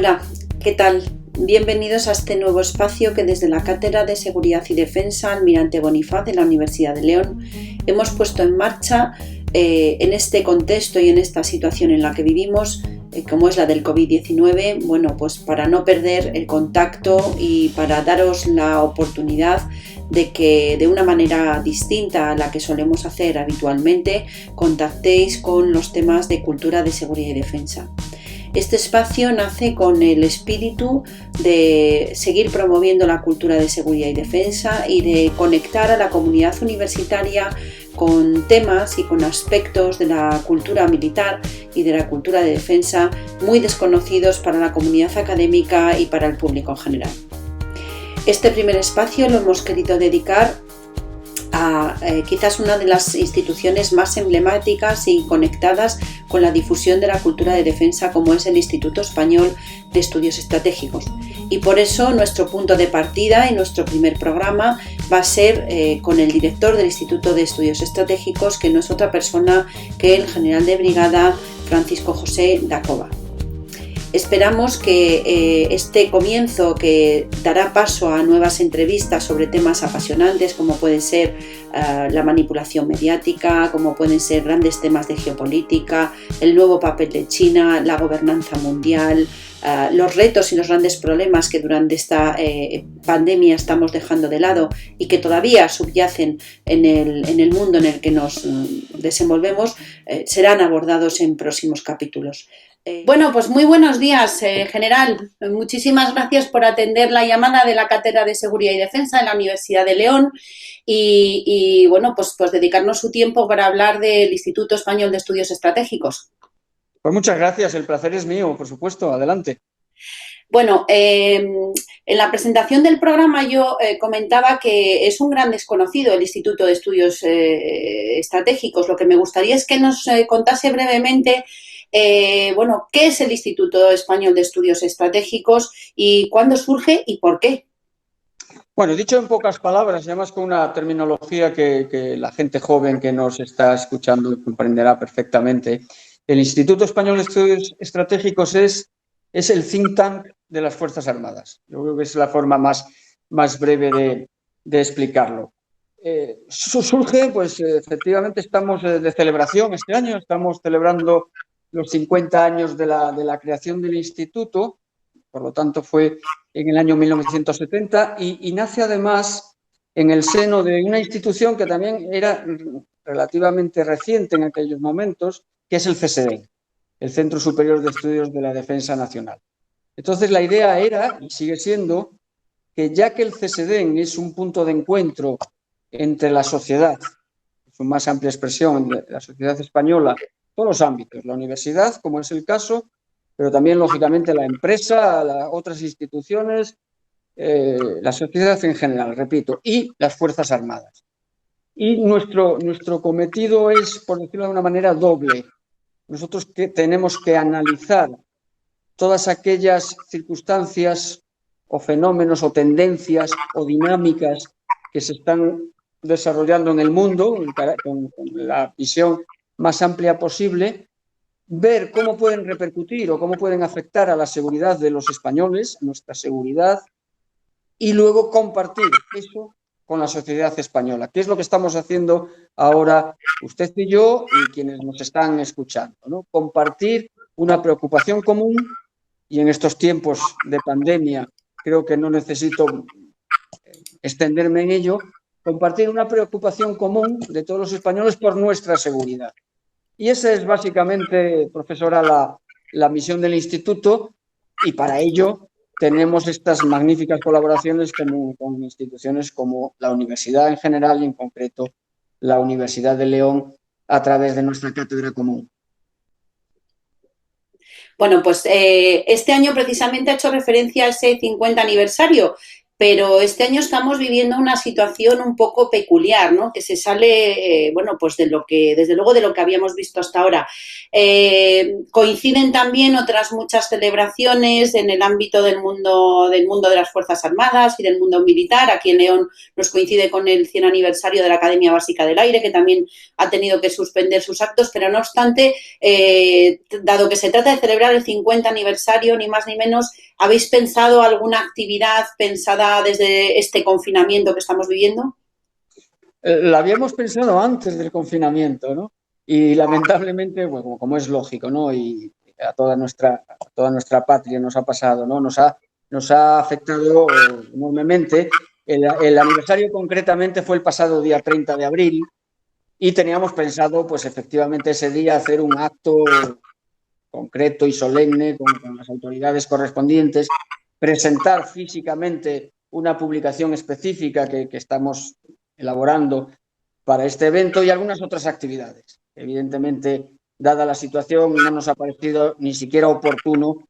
Hola, ¿qué tal? Bienvenidos a este nuevo espacio que desde la Cátedra de Seguridad y Defensa Almirante Bonifaz de la Universidad de León hemos puesto en marcha en este contexto y en esta situación en la que vivimos, como es la del COVID-19, bueno, pues para no perder el contacto y para daros la oportunidad de que de una manera distinta a la que solemos hacer habitualmente contactéis con los temas de cultura de seguridad y defensa. Este espacio nace con el espíritu de seguir promoviendo la cultura de seguridad y defensa y de conectar a la comunidad universitaria con temas y con aspectos de la cultura militar y de la cultura de defensa muy desconocidos para la comunidad académica y para el público en general. Este primer espacio lo hemos querido dedicar a quizás una de las instituciones más emblemáticas y conectadas con la difusión de la cultura de defensa, como es el Instituto Español de Estudios Estratégicos. Y por eso nuestro punto de partida y nuestro primer programa va a ser con el director del Instituto de Estudios Estratégicos, que no es otra persona que el general de brigada Francisco José Dacova. Esperamos que este comienzo, que dará paso a nuevas entrevistas sobre temas apasionantes como puede ser la manipulación mediática, como pueden ser grandes temas de geopolítica, el nuevo papel de China, la gobernanza mundial, los retos y los grandes problemas que durante esta pandemia estamos dejando de lado y que todavía subyacen en el mundo en el que nos desenvolvemos, serán abordados en próximos capítulos. Bueno, pues muy buenos días, general. Muchísimas gracias por atender la llamada de la Cátedra de Seguridad y Defensa en la Universidad de León y bueno, pues dedicarnos su tiempo para hablar del Instituto Español de Estudios Estratégicos. Pues muchas gracias, el placer es mío, por supuesto, adelante. Bueno, en la presentación del programa yo comentaba que es un gran desconocido el Instituto de Estudios Estratégicos. Lo que me gustaría es que nos contase brevemente bueno, ¿qué es el Instituto Español de Estudios Estratégicos y cuándo surge y por qué? Bueno, dicho en pocas palabras, y además con una terminología que la gente joven que nos está escuchando comprenderá perfectamente, el Instituto Español de Estudios Estratégicos es el think tank de las Fuerzas Armadas. Yo creo que es la forma más breve de explicarlo. Surge, pues efectivamente estamos de celebración este año, estamos celebrando los 50 años de la creación del instituto, por lo tanto fue en el año 1970 y nace además en el seno de una institución que también era relativamente reciente en aquellos momentos, que es el CSDEN, el Centro Superior de Estudios de la Defensa Nacional. Entonces la idea era, y sigue siendo, que ya que el CSDEN es un punto de encuentro entre la sociedad, su más amplia expresión, la sociedad española, todos los ámbitos, la universidad, como es el caso, pero también, lógicamente, la empresa, otras instituciones, la sociedad en general, repito, y las Fuerzas Armadas. Y nuestro cometido es, por decirlo de una manera, doble. Nosotros tenemos que analizar todas aquellas circunstancias o fenómenos o tendencias o dinámicas que se están desarrollando en el mundo con la visión más amplia posible, ver cómo pueden repercutir o cómo pueden afectar a la seguridad de los españoles, nuestra seguridad, y luego compartir eso con la sociedad española, que es lo que estamos haciendo ahora usted y yo y quienes nos están escuchando, ¿no? Compartir una preocupación común, y en estos tiempos de pandemia creo que no necesito extenderme en ello, compartir una preocupación común de todos los españoles por nuestra seguridad. Y esa es básicamente, profesora, la misión del instituto, y para ello tenemos estas magníficas colaboraciones con instituciones como la universidad en general y en concreto la Universidad de León a través de nuestra cátedra común. Bueno, pues este año precisamente ha hecho referencia a ese 50 aniversario. pero este año estamos viviendo una situación un poco peculiar, ¿no? Que se sale, bueno, pues de lo que, desde luego, de lo que habíamos visto hasta ahora. Coinciden también otras muchas celebraciones en el ámbito del mundo de las Fuerzas Armadas y del mundo militar. Aquí en León nos coincide con el 100 aniversario de la Academia Básica del Aire, que también ha tenido que suspender sus actos, pero no obstante, dado que se trata de celebrar el 50 aniversario, ni más ni menos, ¿habéis pensado alguna actividad pensada desde este confinamiento que estamos viviendo? La habíamos pensado antes del confinamiento, ¿no? Y lamentablemente, bueno, como es lógico, ¿no? Y a toda nuestra patria nos ha pasado, ¿no? Nos ha afectado enormemente. El aniversario concretamente fue el pasado día 30 de abril y teníamos pensado, pues efectivamente ese día hacer un acto concreto y solemne con las autoridades correspondientes, presentar físicamente una publicación específica que estamos elaborando para este evento y algunas otras actividades. Evidentemente, dada la situación, no nos ha parecido ni siquiera oportuno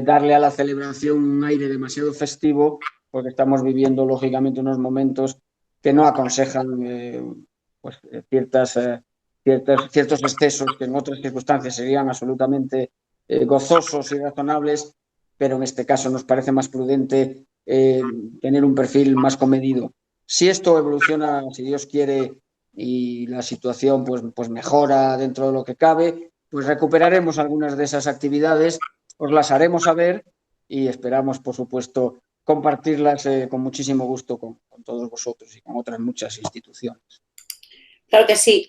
darle a la celebración un aire demasiado festivo, porque estamos viviendo, lógicamente, unos momentos que no aconsejan pues, ciertos excesos que en otras circunstancias serían absolutamente gozosos y razonables, pero en este caso nos parece más prudente tener un perfil más comedido. Si esto evoluciona, si Dios quiere, y la situación pues mejora dentro de lo que cabe, pues recuperaremos algunas de esas actividades, os las haremos saber y esperamos, por supuesto, compartirlas con muchísimo gusto con todos vosotros y con otras muchas instituciones. Claro que sí.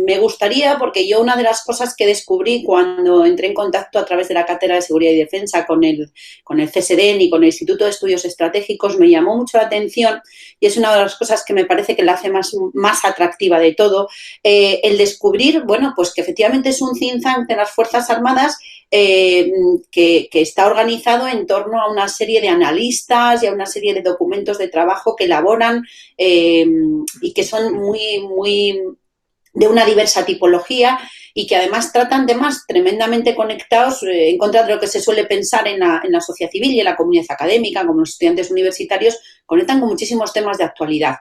Me gustaría, porque yo una de las cosas que descubrí cuando entré en contacto a través de la Cátedra de Seguridad y Defensa con el CSDEN y con el Instituto de Estudios Estratégicos, me llamó mucho la atención y es una de las cosas que me parece que la hace más atractiva de todo, el descubrir, bueno, pues que efectivamente es un think tank de las Fuerzas Armadas que está organizado en torno a una serie de analistas y a una serie de documentos de trabajo que elaboran y que son muy de una diversa tipología y que además tratan temas tremendamente conectados en contra de lo que se suele pensar en la sociedad civil y en la comunidad académica, como los estudiantes universitarios, conectan con muchísimos temas de actualidad.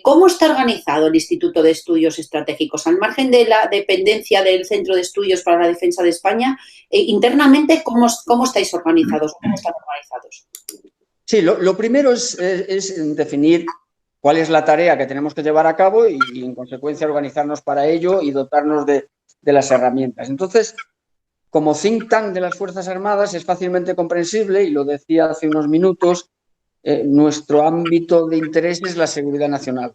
¿Cómo está organizado el Instituto de Estudios Estratégicos? Al margen de la dependencia del Centro de Estudios para la Defensa de España, internamente, ¿cómo estáis organizados? ¿Cómo están organizados? Sí, lo primero es definir cuál es la tarea que tenemos que llevar a cabo y en consecuencia, organizarnos para ello y dotarnos de las herramientas. Entonces, como think tank de las Fuerzas Armadas es fácilmente comprensible, y lo decía hace unos minutos, nuestro ámbito de interés es la seguridad nacional.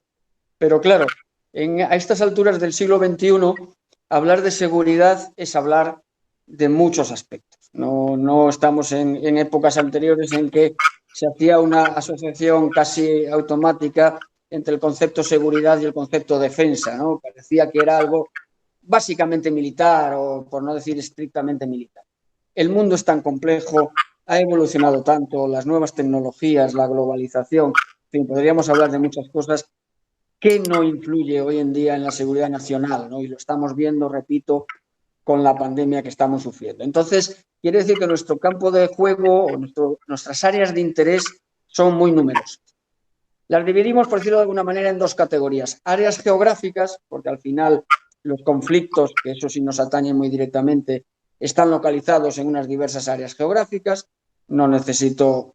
Pero claro, a estas alturas del siglo XXI, hablar de seguridad es hablar de muchos aspectos. No estamos en épocas anteriores en que se hacía una asociación casi automática entre el concepto seguridad y el concepto defensa, ¿no? Parecía que era algo básicamente militar o, por no decir, estrictamente militar. El mundo es tan complejo, ha evolucionado tanto, las nuevas tecnologías, la globalización, en fin, podríamos hablar de muchas cosas que no influye hoy en día en la seguridad nacional, ¿no? Y lo estamos viendo, repito, con la pandemia que estamos sufriendo. Entonces, quiere decir que nuestro campo de juego o nuestras áreas de interés son muy numerosas. Las dividimos, por decirlo de alguna manera, en dos categorías. Áreas geográficas, porque al final los conflictos, que eso sí nos atañen muy directamente, están localizados en unas diversas áreas geográficas. No necesito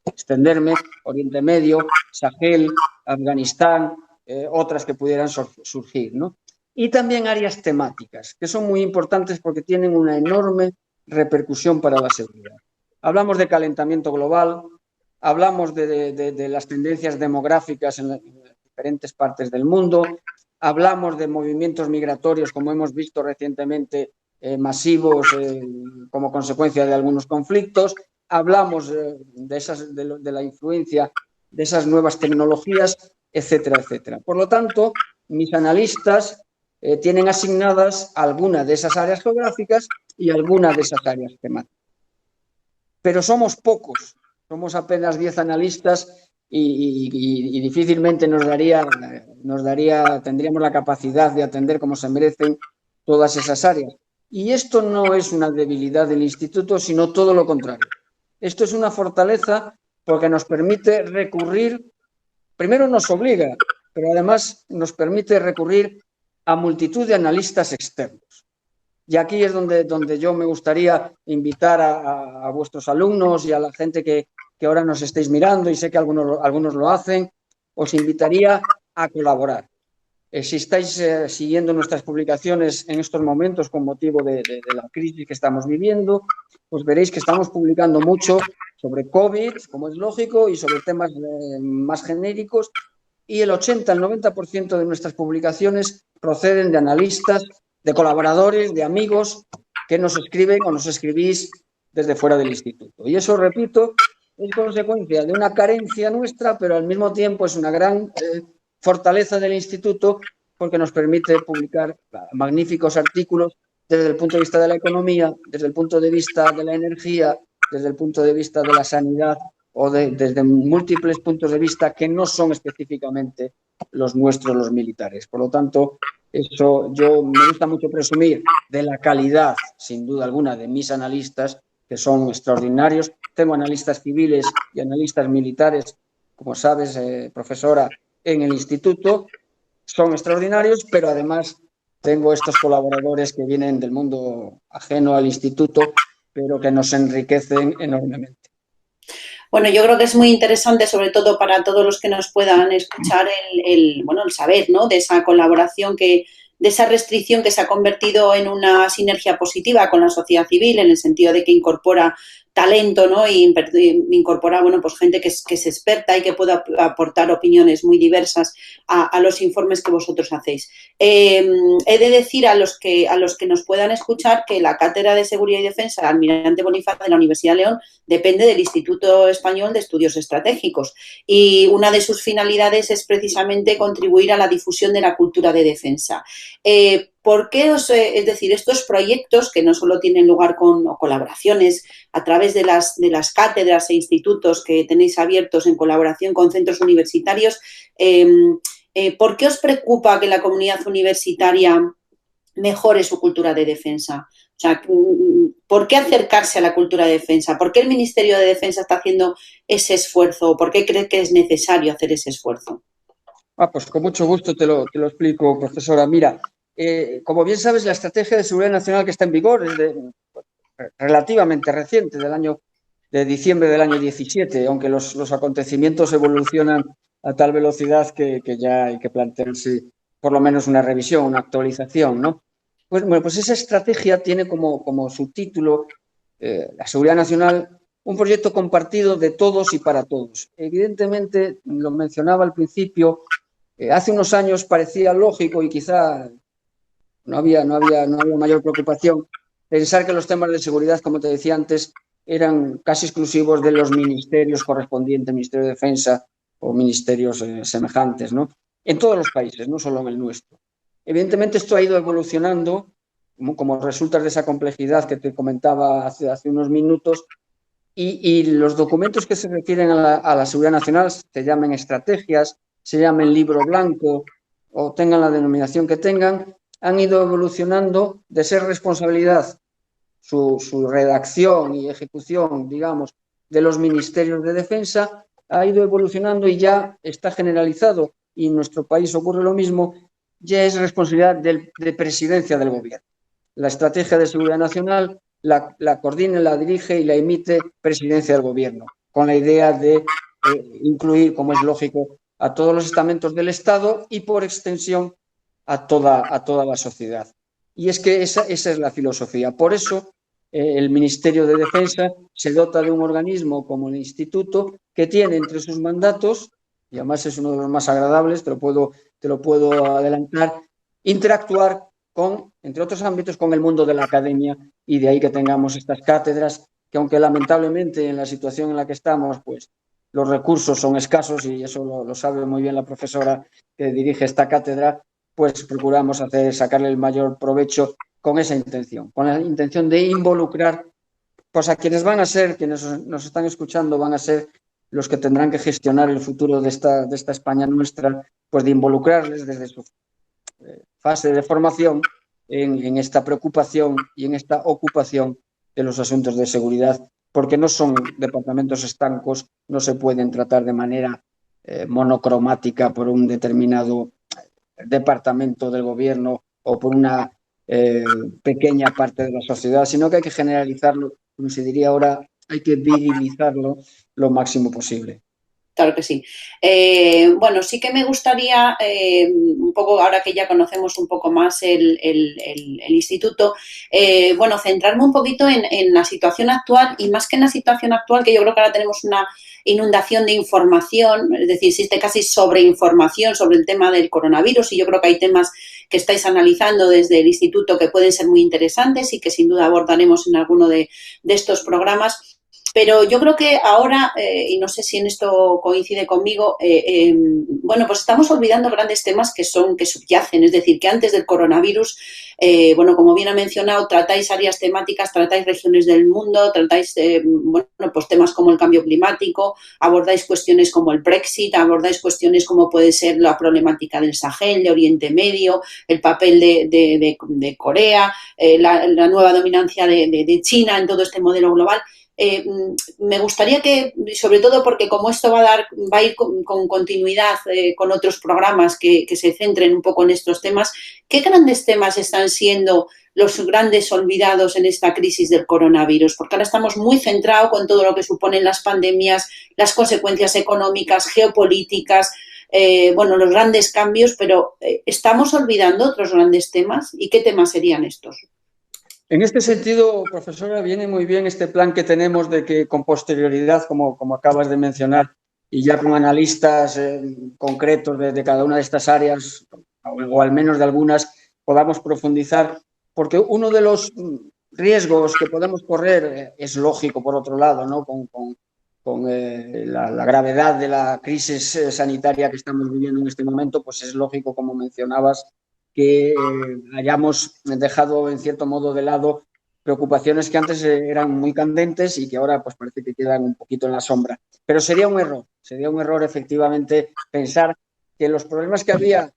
extenderme, Oriente Medio, Sahel, Afganistán, otras que pudieran surgir, ¿no? Y también áreas temáticas, que son muy importantes porque tienen una enorme repercusión para la seguridad. Hablamos de calentamiento global, hablamos de las tendencias demográficas en las diferentes partes del mundo, hablamos de movimientos migratorios, como hemos visto recientemente, masivos como consecuencia de algunos conflictos, hablamos de la influencia de esas nuevas tecnologías, etcétera, etcétera. Por lo tanto, mis analistas tienen asignadas algunas de esas áreas geográficas y algunas de esas áreas temáticas. Pero somos pocos, somos apenas 10 analistas y difícilmente tendríamos la capacidad de atender como se merecen todas esas áreas. Y esto no es una debilidad del instituto, sino todo lo contrario. Esto es una fortaleza porque nos permite recurrir, primero nos obliga, pero además nos permite recurrir a multitud de analistas externos. Y aquí es donde yo me gustaría invitar a vuestros alumnos y a la gente que ahora nos estéis mirando, y sé que algunos lo hacen, os invitaría a colaborar. Si estáis siguiendo nuestras publicaciones en estos momentos con motivo de la crisis que estamos viviendo, pues veréis que estamos publicando mucho sobre COVID, como es lógico, y sobre temas más genéricos, y el 80, el 90% de nuestras publicaciones proceden de analistas, de colaboradores, de amigos que nos escriben o nos escribís desde fuera del instituto. Y eso, repito, es consecuencia de una carencia nuestra, pero al mismo tiempo es una gran fortaleza del instituto, porque nos permite publicar magníficos artículos desde el punto de vista de la economía, desde el punto de vista de la energía, desde el punto de vista de la sanidad, o desde múltiples puntos de vista que no son específicamente los nuestros, los militares. Por lo tanto, eso yo me gusta mucho presumir de la calidad, sin duda alguna, de mis analistas, que son extraordinarios. Tengo analistas civiles y analistas militares, como sabes, profesora, en el instituto, son extraordinarios, pero además tengo estos colaboradores que vienen del mundo ajeno al instituto, pero que nos enriquecen enormemente. Bueno, yo creo que es muy interesante, sobre todo para todos los que nos puedan escuchar, el saber, ¿no?, de esa colaboración, de esa restricción que se ha convertido en una sinergia positiva con la sociedad civil, en el sentido de que incorpora talento, ¿no?, y incorpora, pues gente que es experta y que pueda aportar opiniones muy diversas a los informes que vosotros hacéis. He de decir a los que nos puedan escuchar que la Cátedra de Seguridad y Defensa Almirante Bonifaz de la Universidad de León depende del Instituto Español de Estudios Estratégicos, y una de sus finalidades es precisamente contribuir a la difusión de la cultura de defensa. ¿Por qué es decir, estos proyectos que no solo tienen lugar con colaboraciones a través de las cátedras e institutos que tenéis abiertos en colaboración con centros universitarios, ¿por qué os preocupa que la comunidad universitaria mejore su cultura de defensa? O sea, ¿por qué acercarse a la cultura de defensa? ¿Por qué el Ministerio de Defensa está haciendo ese esfuerzo? ¿Por qué cree que es necesario hacer ese esfuerzo? Pues con mucho gusto te lo explico, profesora. Mira, como bien sabes, la Estrategia de Seguridad Nacional que está en vigor es relativamente reciente, de diciembre del año 17, aunque los acontecimientos evolucionan a tal velocidad que ya hay que plantearse por lo menos una revisión, una actualización, ¿no? Pues esa estrategia tiene como subtítulo la seguridad nacional, un proyecto compartido de todos y para todos. Evidentemente, lo mencionaba al principio, hace unos años parecía lógico y quizá no había mayor preocupación pensar que los temas de seguridad, como te decía antes, eran casi exclusivos de los ministerios correspondientes, Ministerio de Defensa o ministerios semejantes, ¿no?, en todos los países, no solo en el nuestro. Evidentemente, esto ha ido evolucionando como resulta de esa complejidad que te comentaba hace unos minutos, y los documentos que se refieren a la seguridad nacional, se llamen estrategias, se llamen libro blanco o tengan la denominación que tengan, han ido evolucionando de ser responsabilidad su redacción y ejecución, digamos, de los ministerios de defensa, ha ido evolucionando y ya está generalizado, y en nuestro país ocurre lo mismo, ya es responsabilidad de presidencia del gobierno. La estrategia de seguridad nacional la coordina, la dirige y la emite presidencia del gobierno, con la idea de incluir, como es lógico, a todos los estamentos del Estado y, por extensión, a toda la sociedad. Y es que esa es la filosofía. Por eso, el Ministerio de Defensa se dota de un organismo como el Instituto, que tiene entre sus mandatos, y además es uno de los más agradables, te lo puedo adelantar, interactuar con, entre otros ámbitos, con el mundo de la academia, y de ahí que tengamos estas cátedras que, aunque lamentablemente en la situación en la que estamos, pues los recursos son escasos, y eso lo sabe muy bien la profesora que dirige esta cátedra, pues procuramos sacarle el mayor provecho con esa intención, con la intención de involucrar, pues a quienes nos están escuchando, van a ser los que tendrán que gestionar el futuro de esta España nuestra, pues de involucrarles desde su fase de formación en esta preocupación y en esta ocupación de los asuntos de seguridad porque no son departamentos estancos, no se pueden tratar de manera monocromática por un determinado departamento del gobierno o por una pequeña parte de la sociedad, sino que hay que generalizarlo, como se diría ahora, hay que virilizarlo lo máximo posible. Claro que sí. Bueno, sí que me gustaría, un poco ahora que ya conocemos un poco más el instituto, bueno, centrarme un poquito en la situación actual y más que en la situación actual, que yo creo que ahora tenemos una inundación de información, es decir, existe casi sobreinformación sobre el tema del coronavirus y yo creo que hay temas que estáis analizando desde el instituto que pueden ser muy interesantes y que sin duda abordaremos en alguno de estos programas. Pero yo creo que ahora, y no sé si en esto coincide conmigo, bueno, pues estamos olvidando grandes temas que subyacen, es decir, que antes del coronavirus, bueno, como bien ha mencionado, tratáis áreas temáticas, tratáis regiones del mundo, tratáis, bueno, pues temas como el cambio climático, abordáis cuestiones como el Brexit, abordáis cuestiones como puede ser la problemática del Sahel, de Oriente Medio, el papel de Corea, la nueva dominancia de China en todo este modelo global. Me gustaría que, sobre todo porque como esto va a ir con continuidad con otros programas que se centren un poco en estos temas, ¿qué grandes temas están siendo los grandes olvidados en esta crisis del coronavirus? Porque ahora estamos muy centrados con todo lo que suponen las pandemias, las consecuencias económicas, geopolíticas, bueno, los grandes cambios, pero ¿estamos olvidando otros grandes temas? ¿Y qué temas serían estos? En este sentido, profesora, viene muy bien este plan que tenemos de que con posterioridad, como acabas de mencionar, y ya con analistas concretos de cada una de estas áreas, o al menos de algunas, podamos profundizar, porque uno de los riesgos que podemos correr es lógico, por otro lado, ¿no? Con la gravedad de la crisis sanitaria que estamos viviendo en este momento, pues es lógico, como mencionabas, que hayamos dejado en cierto modo de lado preocupaciones que antes eran muy candentes y que ahora pues parece que quedan un poquito en la sombra. Pero sería un error efectivamente pensar que los problemas que había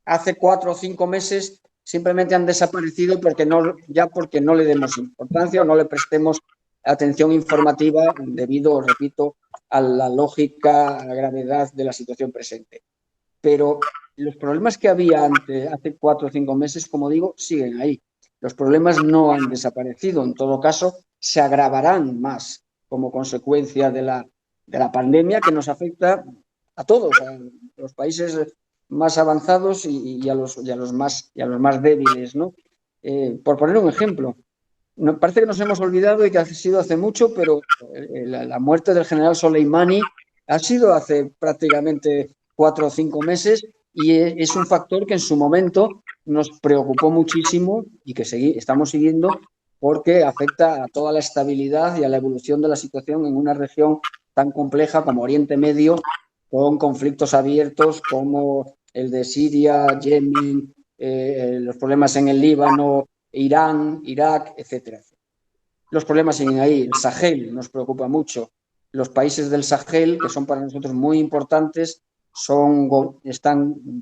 hace 4 o 5 meses simplemente han desaparecido porque no le demos importancia o no le prestemos atención informativa debido, repito, a la lógica, a la gravedad de la situación presente. Pero los problemas que había hace 4 o 5 meses, como digo, siguen ahí. Los problemas no han desaparecido. En todo caso, se agravarán más como consecuencia de la pandemia que nos afecta a todos, a los países más avanzados y a los más débiles, ¿no? Por poner un ejemplo, parece que nos hemos olvidado y que ha sido hace mucho, pero la muerte del general Soleimani ha sido hace prácticamente 4 o 5 meses y es un factor que en su momento nos preocupó muchísimo y que estamos siguiendo porque afecta a toda la estabilidad y a la evolución de la situación en una región tan compleja como Oriente Medio, con conflictos abiertos como el de Siria, Yemen, los problemas en el Líbano, Irán, Irak, etcétera. Los problemas siguen ahí. El Sahel nos preocupa mucho. Los países del Sahel, que son para nosotros muy importantes,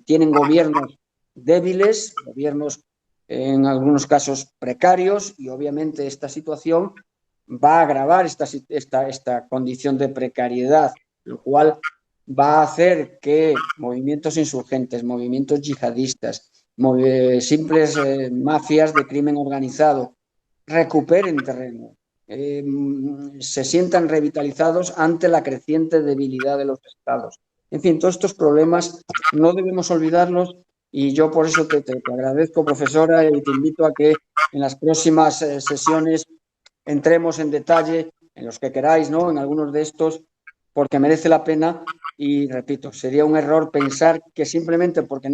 tienen gobiernos débiles, gobiernos en algunos casos precarios, y obviamente esta situación va a agravar esta condición de precariedad, lo cual va a hacer que movimientos insurgentes, movimientos yihadistas, simples mafias de crimen organizado recuperen terreno, se sientan revitalizados ante la creciente debilidad de los estados. En fin, todos estos problemas no debemos olvidarlos y yo por eso te agradezco, profesora, y te invito a que en las próximas sesiones entremos en detalle en los que queráis, ¿no? En algunos de estos, porque merece la pena y, repito, sería un error pensar que simplemente porque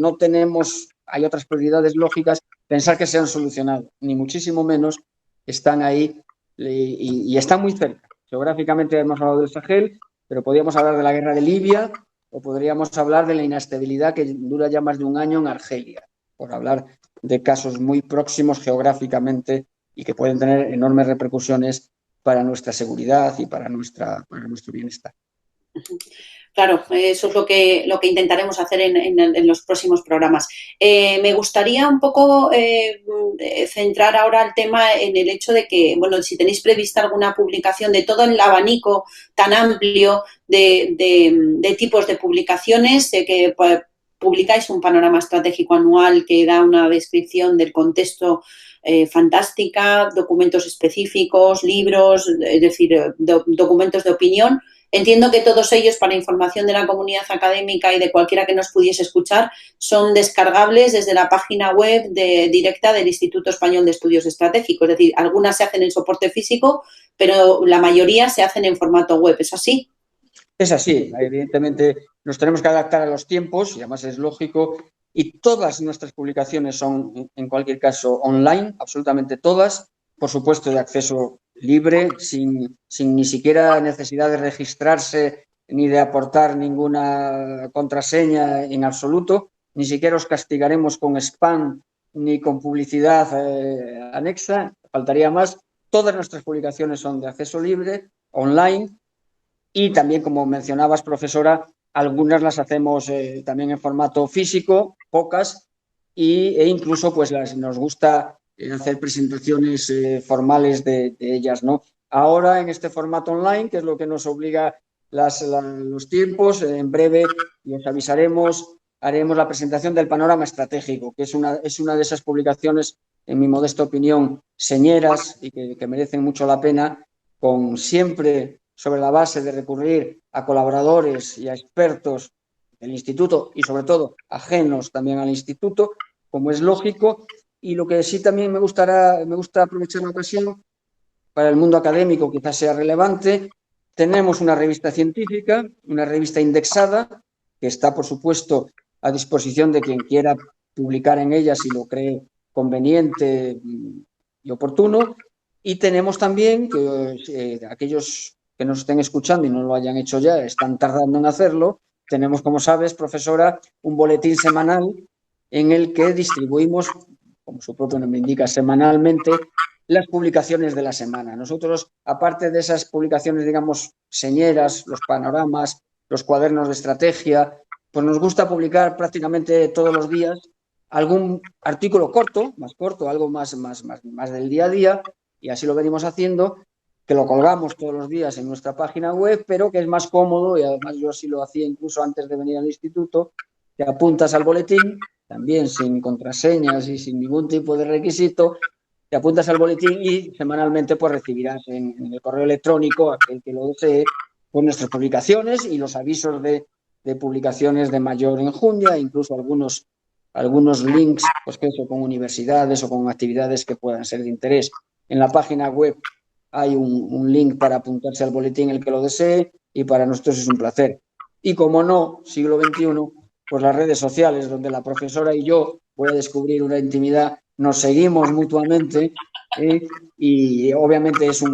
hay otras prioridades lógicas, pensar que se han solucionado, ni muchísimo menos. Están ahí y están muy cerca. Geográficamente hemos hablado del Sahel, pero podríamos hablar de la guerra de Libia o podríamos hablar de la inestabilidad que dura ya más de un año en Argelia, por hablar de casos muy próximos geográficamente y que pueden tener enormes repercusiones para nuestra seguridad y para nuestro bienestar. Claro, eso es lo que intentaremos hacer en los próximos programas. Me gustaría un poco centrar ahora el tema en el hecho de que, bueno, si tenéis prevista alguna publicación de todo el abanico tan amplio de tipos de publicaciones, que pues, publicáis un panorama estratégico anual que da una descripción del contexto fantástica, documentos específicos, libros, es decir, documentos de opinión. Entiendo que todos ellos, para información de la comunidad académica y de cualquiera que nos pudiese escuchar, son descargables desde la página web directa del Instituto Español de Estudios Estratégicos. Es decir, algunas se hacen en soporte físico, pero la mayoría se hacen en formato web. ¿Es así? Es así, evidentemente nos tenemos que adaptar a los tiempos y además es lógico. Y todas nuestras publicaciones son, en cualquier caso, online, absolutamente todas, por supuesto, de acceso libre, sin ni siquiera necesidad de registrarse ni de aportar ninguna contraseña en absoluto. Ni siquiera os castigaremos con spam ni con publicidad anexa, faltaría más. Todas nuestras publicaciones son de acceso libre, online. Y también, como mencionabas, profesora, algunas las hacemos también en formato físico, pocas, e incluso pues nos gusta hacer presentaciones formales de ellas, ¿no? Ahora en este formato online, que es lo que nos obliga los tiempos, en breve y os avisaremos, haremos la presentación del panorama estratégico, que es una de esas publicaciones, en mi modesta opinión, señeras y que merecen mucho la pena, con siempre sobre la base de recurrir a colaboradores y a expertos del instituto y sobre todo ajenos también al instituto, como es lógico. Y lo que sí también me gusta aprovechar la ocasión para el mundo académico, quizás sea relevante. Tenemos una revista científica, una revista indexada, que está, por supuesto, a disposición de quien quiera publicar en ella si lo cree conveniente y oportuno. Y tenemos también que aquellos que nos estén escuchando y no lo hayan hecho ya, están tardando en hacerlo. Tenemos, como sabes, profesora, un boletín semanal en el que distribuimos, como su propio nombre indica, semanalmente las publicaciones de la semana. Nosotros, aparte de esas publicaciones, digamos, señeras, los panoramas, los cuadernos de estrategia, pues nos gusta publicar prácticamente todos los días algún artículo corto, algo más del día a día, y así lo venimos haciendo, que lo colgamos todos los días en nuestra página web, pero que es más cómodo, y además yo así lo hacía incluso antes de venir al instituto. Te apuntas al boletín, también sin contraseñas y sin ningún tipo de requisito, te apuntas al boletín y semanalmente pues recibirás en el correo electrónico, aquel que lo desee, pues nuestras publicaciones y los avisos de publicaciones de mayor enjundia, incluso algunos links, pues que eso, con universidades o con actividades que puedan ser de interés. En la página web hay un link para apuntarse al boletín el que lo desee, y para nosotros es un placer. Y como no, siglo XXI, pues las redes sociales, donde la profesora y yo, voy a descubrir una intimidad, nos seguimos mutuamente, y obviamente es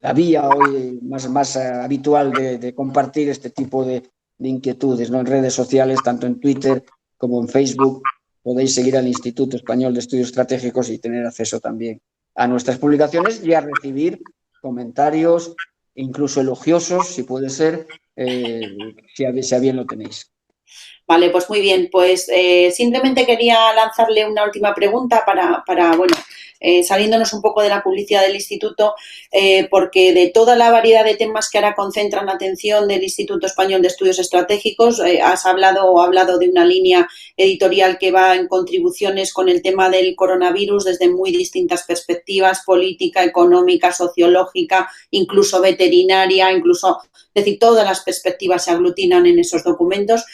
la vía hoy más habitual de compartir este tipo de inquietudes, ¿no? En redes sociales, tanto en Twitter como en Facebook, podéis seguir al Instituto Español de Estudios Estratégicos y tener acceso también a nuestras publicaciones y a recibir comentarios, incluso elogiosos, si puede ser, si a bien lo tenéis. Vale, pues muy bien. Pues simplemente quería lanzarle una última pregunta bueno, saliéndonos un poco de la publicidad del instituto, porque de toda la variedad de temas que ahora concentran la atención del Instituto Español de Estudios Estratégicos, has hablado de una línea editorial que va en contribuciones con el tema del coronavirus desde muy distintas perspectivas: política, económica, sociológica, incluso veterinaria, incluso, es decir, todas las perspectivas se aglutinan en esos documentos.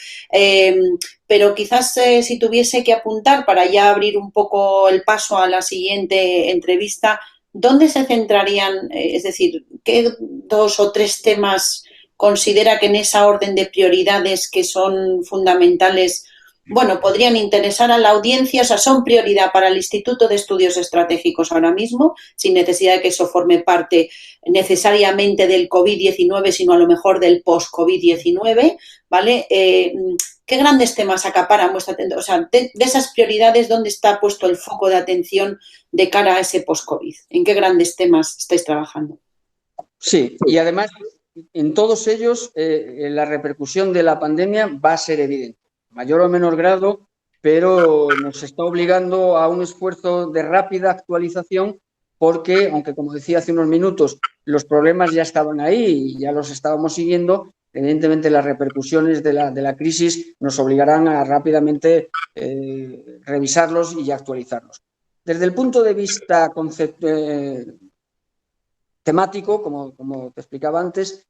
Pero quizás si tuviese que apuntar para ya abrir un poco el paso a la siguiente entrevista, ¿dónde se centrarían? Es decir, ¿qué 2 o 3 temas considera que en esa orden de prioridades que son fundamentales, bueno, podrían interesar a la audiencia? O sea, son prioridad para el Instituto de Estudios Estratégicos ahora mismo, sin necesidad de que eso forme parte necesariamente del COVID-19, sino a lo mejor del post-COVID-19, ¿vale? ¿Qué grandes temas acaparan vuestra atención? O sea, de esas prioridades, ¿dónde está puesto el foco de atención de cara a ese post-COVID? ¿En qué grandes temas estáis trabajando? Sí, y además en todos ellos la repercusión de la pandemia va a ser evidente, mayor o menor grado, pero nos está obligando a un esfuerzo de rápida actualización porque, aunque como decía hace unos minutos, los problemas ya estaban ahí y ya los estábamos siguiendo, evidentemente las repercusiones de la crisis nos obligarán a rápidamente revisarlos y actualizarlos. Desde el punto de vista temático, como te explicaba antes,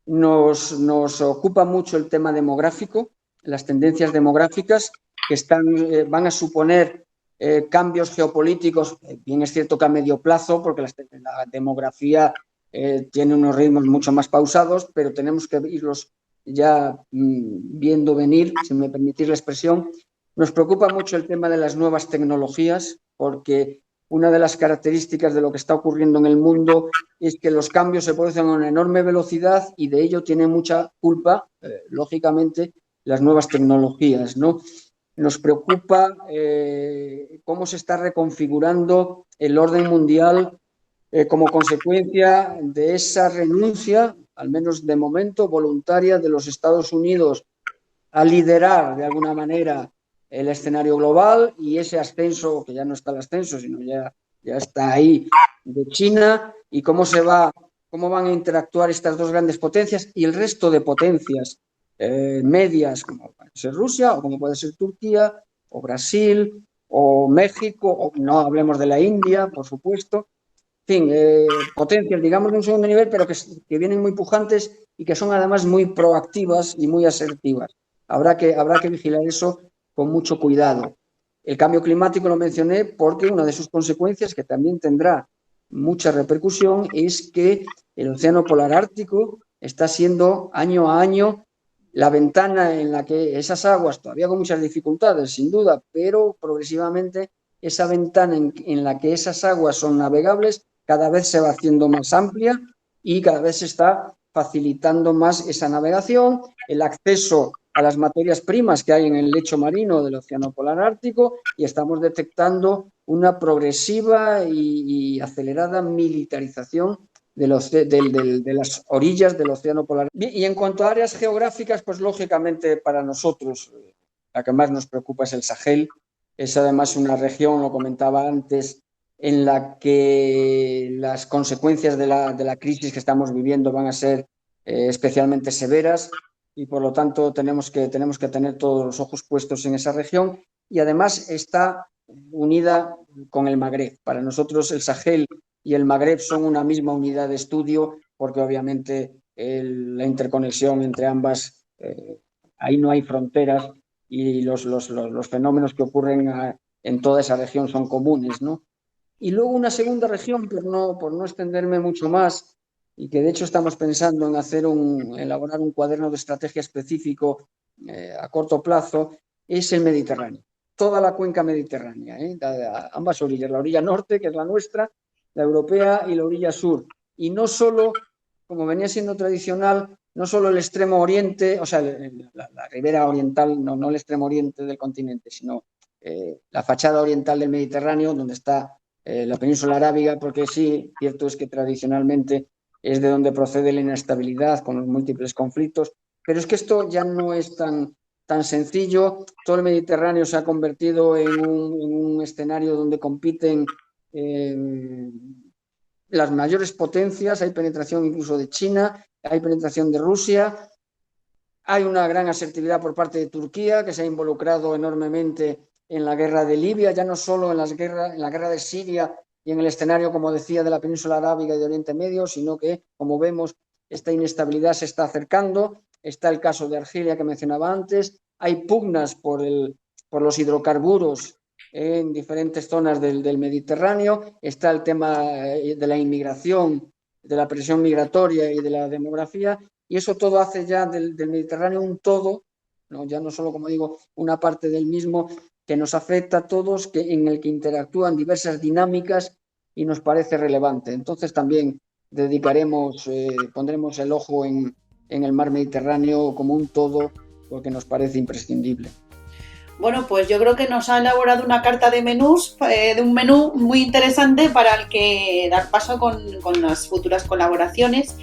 nos ocupa mucho el tema demográfico, las tendencias demográficas que van a suponer cambios geopolíticos, bien es cierto que a medio plazo, porque la demografía tiene unos ritmos mucho más pausados, pero tenemos que irlos ya viendo venir, si me permitís la expresión. Nos preocupa mucho el tema de las nuevas tecnologías, porque una de las características de lo que está ocurriendo en el mundo es que los cambios se producen a una enorme velocidad y de ello tiene mucha culpa, lógicamente, las nuevas tecnologías, ¿no? Nos preocupa cómo se está reconfigurando el orden mundial como consecuencia de esa renuncia, al menos de momento, voluntaria de los Estados Unidos a liderar de alguna manera el escenario global y ese ascenso, que ya no está el ascenso, sino ya está ahí, de China, y cómo van a interactuar estas dos grandes potencias y el resto de potencias medias, como puede ser Rusia, o como puede ser Turquía, o Brasil, o México, o no hablemos de la India, por supuesto. En fin, potencias, digamos, de un segundo nivel, pero que vienen muy pujantes y que son además muy proactivas y muy asertivas. Habrá que vigilar eso con mucho cuidado. El cambio climático lo mencioné porque una de sus consecuencias, que también tendrá mucha repercusión, es que el océano polar ártico está siendo año a año la ventana en la que esas aguas, todavía con muchas dificultades, sin duda, pero progresivamente esa ventana en la que esas aguas son navegables cada vez se va haciendo más amplia y cada vez se está facilitando más esa navegación, el acceso a las materias primas que hay en el lecho marino del océano polar ártico, y estamos detectando una progresiva y acelerada militarización de las orillas del océano polar. Y en cuanto a áreas geográficas, pues lógicamente para nosotros la que más nos preocupa es el Sahel. Es además una región, lo comentaba antes, en la que las consecuencias de la crisis que estamos viviendo van a ser especialmente severas y por lo tanto tenemos que tener todos los ojos puestos en esa región, y además está unida con el Magreb. Para nosotros el Sahel y el Magreb son una misma unidad de estudio porque obviamente la interconexión entre ambas, ahí no hay fronteras y los fenómenos que ocurren en toda esa región son comunes, ¿no? Y luego una segunda región, por no extenderme mucho más, y que de hecho estamos pensando en elaborar un cuaderno de estrategia específico a corto plazo, es el Mediterráneo. Toda la cuenca mediterránea, ambas orillas, la orilla norte, que es la nuestra, la europea, y la orilla sur. Y no solo, como venía siendo tradicional, no solo el extremo oriente, o sea, la ribera oriental, no el extremo oriente del continente, sino la fachada oriental del Mediterráneo, donde está la península arábiga, porque sí, cierto es que tradicionalmente es de donde procede la inestabilidad con los múltiples conflictos, pero es que esto ya no es tan sencillo. Todo el Mediterráneo se ha convertido en un escenario donde compiten las mayores potencias, hay penetración incluso de China, hay penetración de Rusia, hay una gran asertividad por parte de Turquía, que se ha involucrado enormemente en la guerra de Libia, ya no solo en la guerra de Siria y en el escenario, como decía, de la península arábiga y de Oriente Medio, sino que, como vemos, esta inestabilidad se está acercando. Está el caso de Argelia que mencionaba antes, hay pugnas por los hidrocarburos en diferentes zonas del Mediterráneo, está el tema de la inmigración, de la presión migratoria y de la demografía, y eso todo hace ya del Mediterráneo un todo, ¿no? Ya no solo, como digo, una parte del mismo, que nos afecta a todos, en el que interactúan diversas dinámicas y nos parece relevante. Entonces también pondremos el ojo en el mar Mediterráneo como un todo, porque nos parece imprescindible. Bueno, pues yo creo que nos ha elaborado una carta de menús, de un menú muy interesante para el que dar paso con las futuras colaboraciones.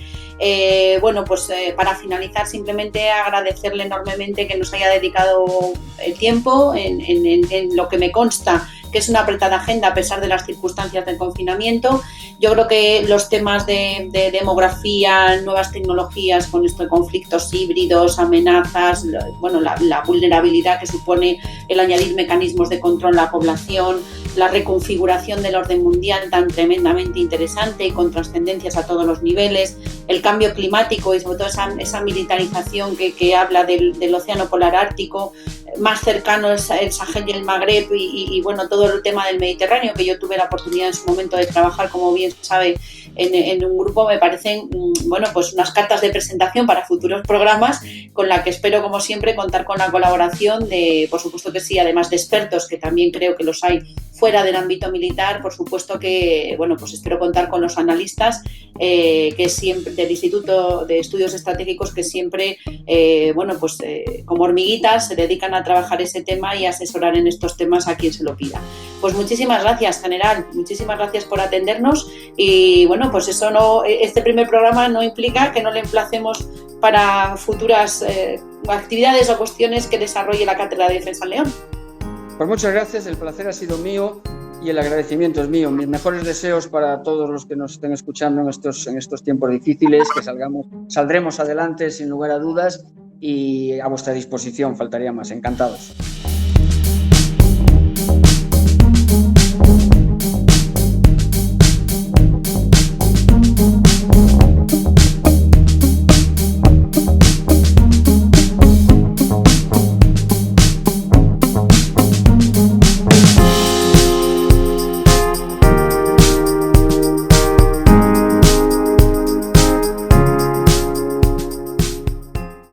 Bueno, pues para finalizar, simplemente agradecerle enormemente que nos haya dedicado el tiempo en lo que me consta que es una apretada agenda a pesar de las circunstancias del confinamiento. Yo creo que los temas de demografía, nuevas tecnologías con estos conflictos híbridos, amenazas, bueno, la vulnerabilidad que supone el añadir mecanismos de control a la población, la reconfiguración del orden mundial tan tremendamente interesante y con trascendencias a todos los niveles, el cambio climático y sobre todo esa militarización que habla del océano polar ártico, más cercano el Sahel y el Magreb y bueno, todo el tema del Mediterráneo, que yo tuve la oportunidad en su momento de trabajar, como bien se sabe, en un grupo, me parecen, bueno, pues unas cartas de presentación para futuros programas con la que espero, como siempre, contar con la colaboración de, por supuesto que sí, además de expertos, que también creo que los hay fuera del ámbito militar, por supuesto que, bueno, pues espero contar con los analistas que siempre, del Instituto de Estudios Estratégicos, que siempre, bueno, pues como hormiguitas se dedican a trabajar ese tema y asesorar en estos temas a quien se lo pida. Pues muchísimas gracias, general, muchísimas gracias por atendernos y bueno, pues eso no, este primer programa no implica que no le emplacemos para futuras actividades o cuestiones que desarrolle la Cátedra de Defensa en León. Pues muchas gracias, el placer ha sido mío y el agradecimiento es mío. Mis mejores deseos para todos los que nos estén escuchando en estos tiempos difíciles, que saldremos adelante sin lugar a dudas y a vuestra disposición, faltaría más. Encantados.